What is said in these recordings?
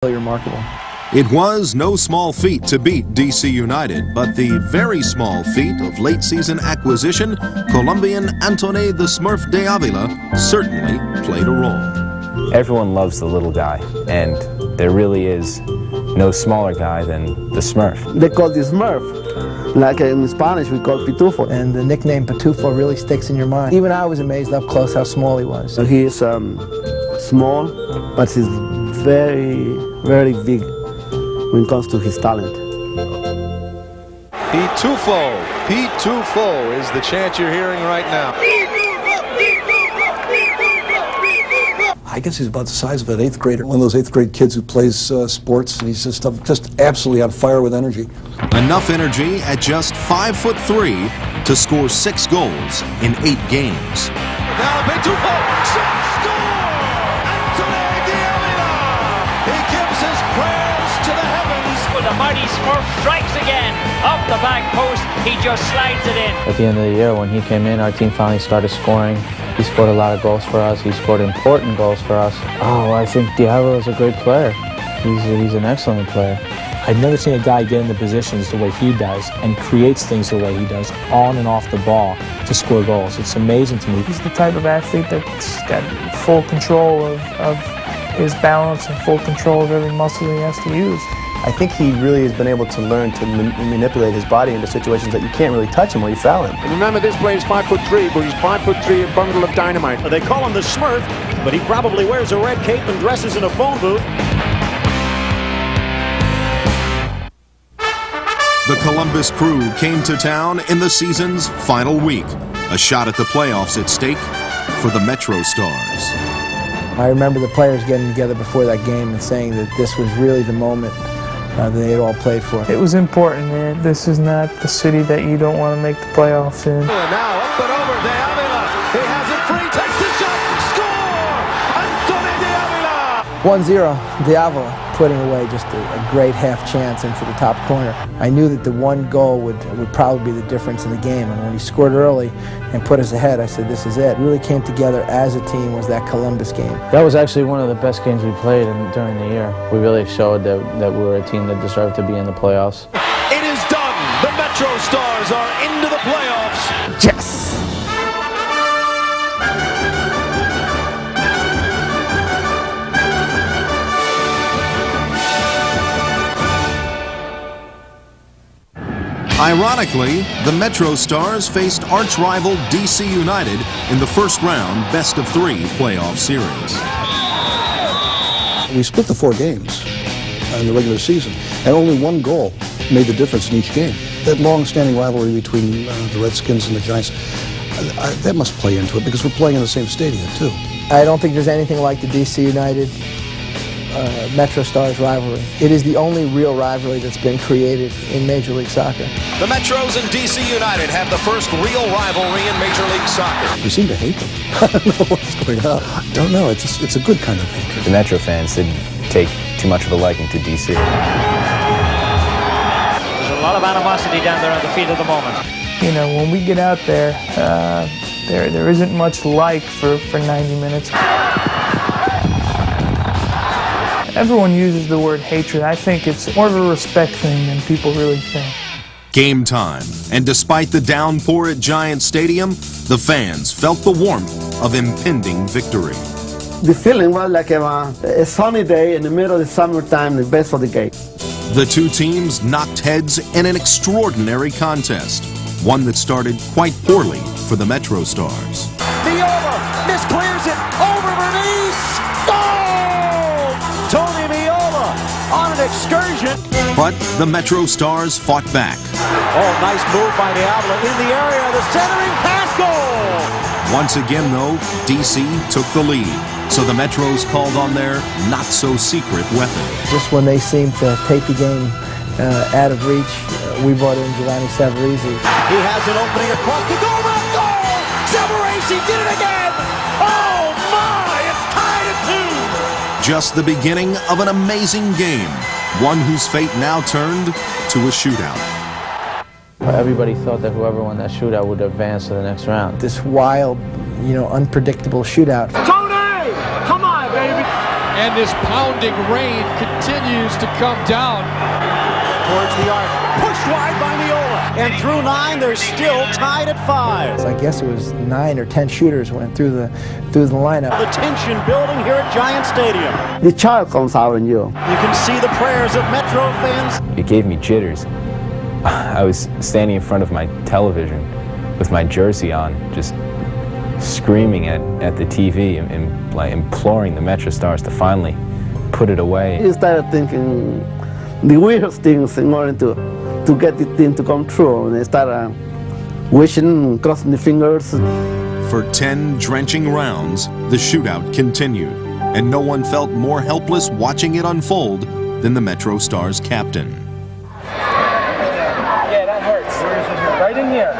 really remarkable. It was no small feat to beat DC United, but the very small feat of late-season acquisition, Colombian Antone the Smurf de Avila, certainly played a role. Everyone loves the little guy, and there really is no smaller guy than the Smurf. They call this Smurf. Like in Spanish, we call Pitufo. And the nickname Pitufo really sticks in your mind. Even I was amazed up close how small he was. So he is small, but he's very, very big when it comes to his talent. Pitufo is the chant you're hearing right now. I guess he's about the size of an 8th grader. One of those 8th grade kids who plays sports, and he's just absolutely on fire with energy. Enough energy at just 5'3" to score 6 goals in 8 games. Now Pitufo, shot, score! Antone de Avila! He gives his prayers to the heavens. The mighty Smurf strikes again. Off the back post, he just slides it in. At the end of the year, when he came in, our team finally started scoring. He scored a lot of goals for us. He scored important goals for us. Oh, I think Diablo is a great player. He's an excellent player. I've never seen a guy get into positions the way he does and creates things the way he does on and off the ball to score goals. It's amazing to me. He's the type of athlete that's got full control of his balance and full control of every muscle he has to use. I think he really has been able to learn to manipulate his body into situations that you can't really touch him or you foul him. And remember, this player is 5'3", but he's 5'3", a bundle of dynamite. They call him the Smurf, but he probably wears a red cape and dresses in a phone booth. The Columbus Crew came to town in the season's final week. A shot at the playoffs at stake for the MetroStars. I remember the players getting together before that game and saying that this was really the moment that they had all played for. It was important, man. This is not the city that you don't want to make the playoffs in. Now up and over, De Avila. He has it free, takes the shot, score! Antone De Avila! 1-0, De Avila putting away just a great half chance into the top corner. I knew that the one goal would probably be the difference in the game, and when he scored early and put us ahead, I said, this is it. It really came together as a team was that Columbus game. That was actually one of the best games we played during the year. We really showed that we were a team that deserved to be in the playoffs. It is done. The MetroStars are into the playoffs. Yes! Ironically, the MetroStars faced arch-rival DC United in the first round best-of-3 playoff series. We split the 4 games in the regular season, and only 1 goal made the difference in each game. That long-standing rivalry between the Redskins and the Giants, that must play into it because we're playing in the same stadium, too. I don't think there's anything like the DC United MetroStars rivalry. It is the only real rivalry that's been created in Major League Soccer. The Metros and DC United have the first real rivalry in Major League Soccer. We seem to hate them. I don't know what's going on. I don't know. It's a good kind of hatred. The Metro fans didn't take too much of a liking to DC. There's a lot of animosity down there on the field at the moment. You know, when we get out there, there isn't much like for 90 minutes. Everyone uses the word hatred. I think it's more of a respect thing than people really think. Game time, and despite the downpour at Giant Stadium, the fans felt the warmth of impending victory. The feeling was like a sunny day in the middle of the summertime, the best of the game. The two teams knocked heads in an extraordinary contest, one that started quite poorly for the MetroStars. Viola misclears it over Bernice. Goal! Tony Viola on an excursion. But the MetroStars fought back. Oh, nice move by Diablo in the area. The centering pass, goal! Once again, though, DC took the lead, so the Metros called on their not-so-secret weapon. Just when they seemed to take the game out of reach, we brought in Giovanni Savarese. He has an opening across the goal. Goal! Savarese did it again! Oh, my! It's tied at 2! Just the beginning of an amazing game, one whose fate now turned to a shootout. Everybody thought that whoever won that shootout would advance to the next round. This wild, unpredictable shootout. Tony! Come on, baby! And this pounding rain continues to come down. Towards the arc, pushed wide by Neola. And through 9, they're still tied at 5. I guess it was 9 or 10 shooters went through the lineup. The tension building here at Giant Stadium. The child comes out in you. You can see the prayers of Metro fans. It gave me jitters. I was standing in front of my television with my jersey on, just screaming at the TV and like imploring the MetroStars to finally put it away. You started thinking the weirdest things in order to get the thing to come true. And they started wishing, crossing the fingers. For 10 drenching rounds, the shootout continued, and no one felt more helpless watching it unfold than the MetroStars captain. Yeah, that hurts. Right in here.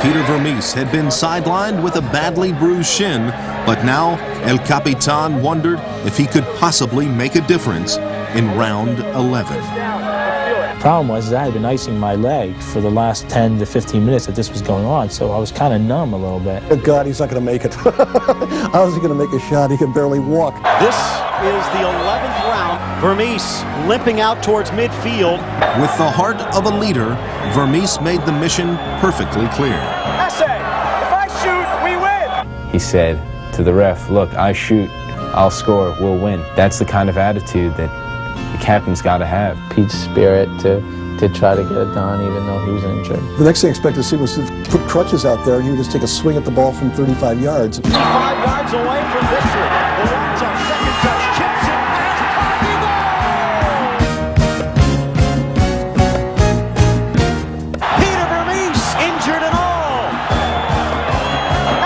Peter Vermees had been sidelined with a badly bruised shin, but now El Capitan wondered if he could possibly make a difference in round 11. The problem was I had been icing my leg for the last 10 to 15 minutes that this was going on, so I was kind of numb a little bit. Oh God, he's not going to make it. How is he going to make a shot? He can barely walk. This is the 11th round. Vermees limping out towards midfield. With the heart of a leader, Vermees made the mission perfectly clear. Essay, if I shoot, we win. He said to the ref, look, I shoot, I'll score, we'll win. That's the kind of attitude that the captain's got to have. Pete's spirit to try to get it done even though he was injured. The next thing I expected to see was to put crutches out there and he would just take a swing at the ball from 35 yards. 5 yards away from victory. The one-touch, second touch, chips it past Party. Peter Vermees, injured and all.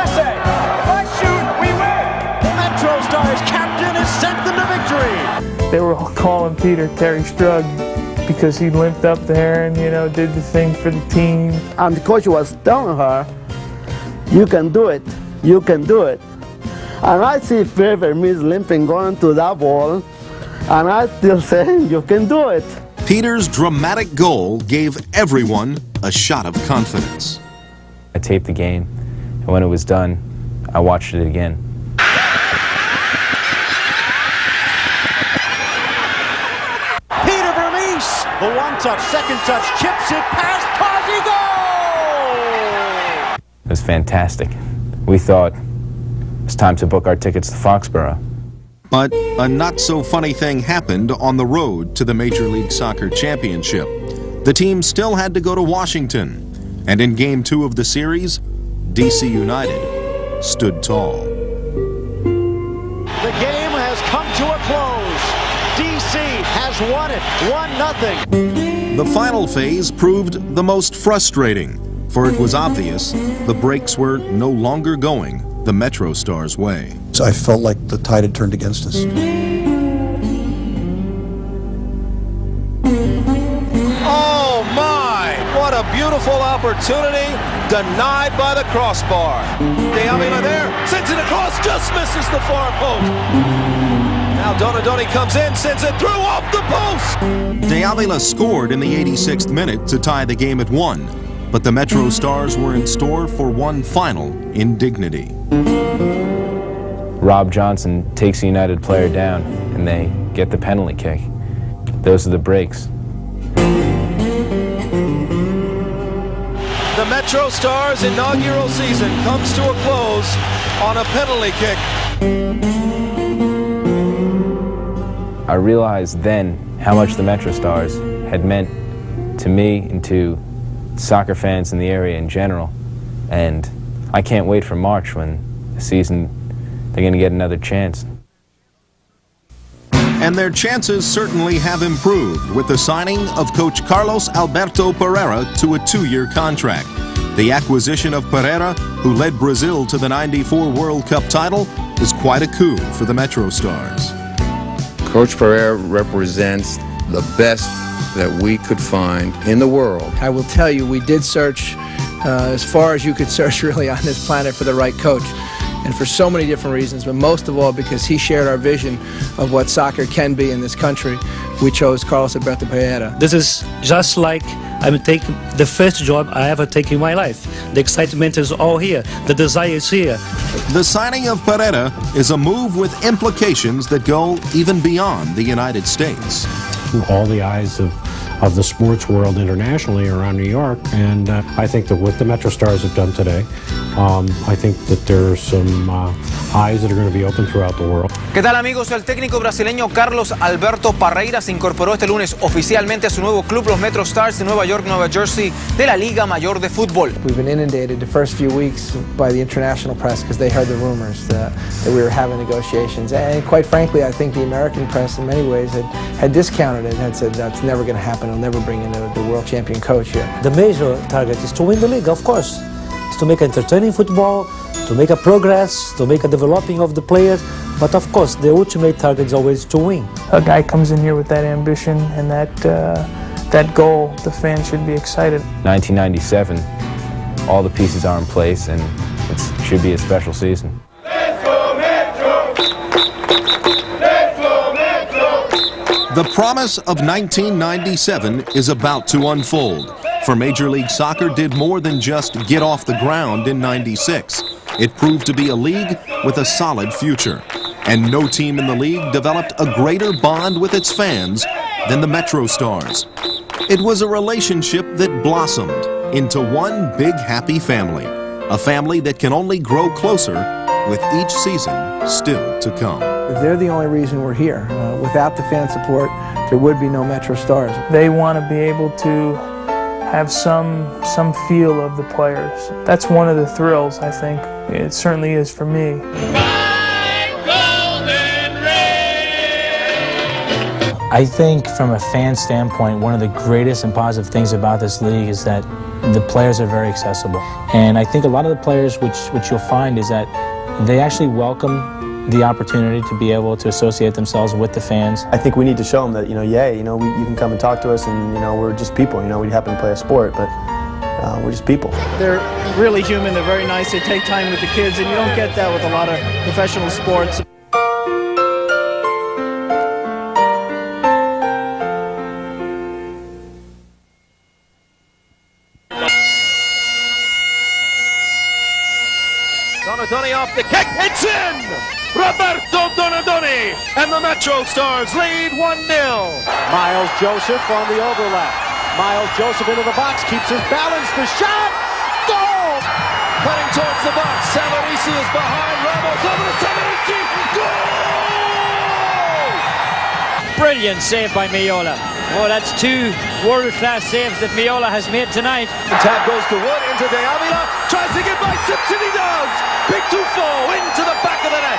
Essay, if I shoot, we win. The MetroStars captain has sent them to victory. They were all calling Peter Terry Strug because he limped up there and, did the thing for the team. And the coach was telling her, you can do it, you can do it. And I see Vermees limping going to that ball, and I still saying, you can do it. Peter's dramatic goal gave everyone a shot of confidence. I taped the game, and when it was done, I watched it again. The one-touch, second touch, chips it past Party, goal! It was fantastic. We thought it was time to book our tickets to Foxborough. But a not-so-funny thing happened on the road to the Major League Soccer Championship. The team still had to go to Washington, and in Game 2 of the series, DC United stood tall. The game has come to a close. DC has won it, 1-0. The final phase proved the most frustrating, for it was obvious the breaks were no longer going the MetroStars' way. So I felt like the tide had turned against us. Oh my! What a beautiful opportunity, denied by the crossbar. De Avila there, sends it across, just misses the far post. Now Donadoni comes in, sends it through off the post. De Avila scored in the 86th minute to tie the game at 1, but the MetroStars were in store for one final indignity. Rob Johnson takes a United player down, and they get the penalty kick. Those are the breaks. The MetroStars' inaugural season comes to a close on a penalty kick. I realized then how much the MetroStars had meant to me and to soccer fans in the area in general. And I can't wait for March when the season, they're going to get another chance. And their chances certainly have improved with the signing of coach Carlos Alberto Pereira to a 2-year contract. The acquisition of Pereira, who led Brazil to the '94 World Cup title, is quite a coup for the MetroStars. Coach Pereira represents the best that we could find in the world. I will tell you, we did search as far as you could search really on this planet for the right coach. and for so many different reasons, but most of all because he shared our vision of what soccer can be in this country. We chose Carlos Alberto Parreira. This is just like I'm taking the first job I ever take in my life. The excitement is all here. The desire is here. The signing of Parreira is a move with implications that go even beyond the United States. All the eyes of the sports world internationally around New York, and I think that what the MetroStars have done today, I think that there are some eyes that are going to be open throughout the world. ¿Qué tal, amigos? El técnico brasileño Carlos Alberto Parreira se incorporó este lunes oficialmente a su nuevo club, los MetroStars de Nueva York, Nueva Jersey, de la Liga Mayor de Fútbol. We've been inundated the first few weeks by the international press because they heard the rumors that we were having negotiations. And quite frankly, I think the American press in many ways had discounted it and had said that's never going to happen. It'll never bring in the world champion coach here. The major target is to win the league, of course. It's to make entertaining football, to make a progress, to make a developing of the players. But of course, the ultimate target is always to win. A guy comes in here with that ambition and that goal, the fans should be excited. 1997, all the pieces are in place, and it should be a special season. The promise of 1997 is about to unfold. For Major League Soccer did more than just get off the ground in '96. It proved to be a league with a solid future. And no team in the league developed a greater bond with its fans than the MetroStars. It was a relationship that blossomed into one big happy family. A family that can only grow closer with each season still to come. They're the only reason we're here. Without the fan support, there would be no MetroStars. They want to be able to have some feel of the players. That's one of the thrills, I think. It certainly is for me. I think from a fan standpoint, one of the greatest and positive things about this league is that the players are very accessible. And I think a lot of the players, which you'll find, is that they actually welcome the opportunity to be able to associate themselves with the fans. I think we need to show them that, you can come and talk to us, and, we're just people. We happen to play a sport, but we're just people. They're really human, they're very nice, they take time with the kids, and you don't get that with a lot of professional sports. Donadoni off the kick, it's in! Roberto Donadoni, and the MetroStars lead 1-0. Miles Joseph on the overlap. Miles Joseph into the box, keeps his balance, the shot, goal! Cutting towards the box, Savarese is behind, Ramos over to Savarese, goal! Brilliant save by Miola. Oh, that's two world-class saves that Miola has made tonight. The tap goes to Wood, into De Avila, tries to get by Simpson, he does! Big 2-4, into the back of the net.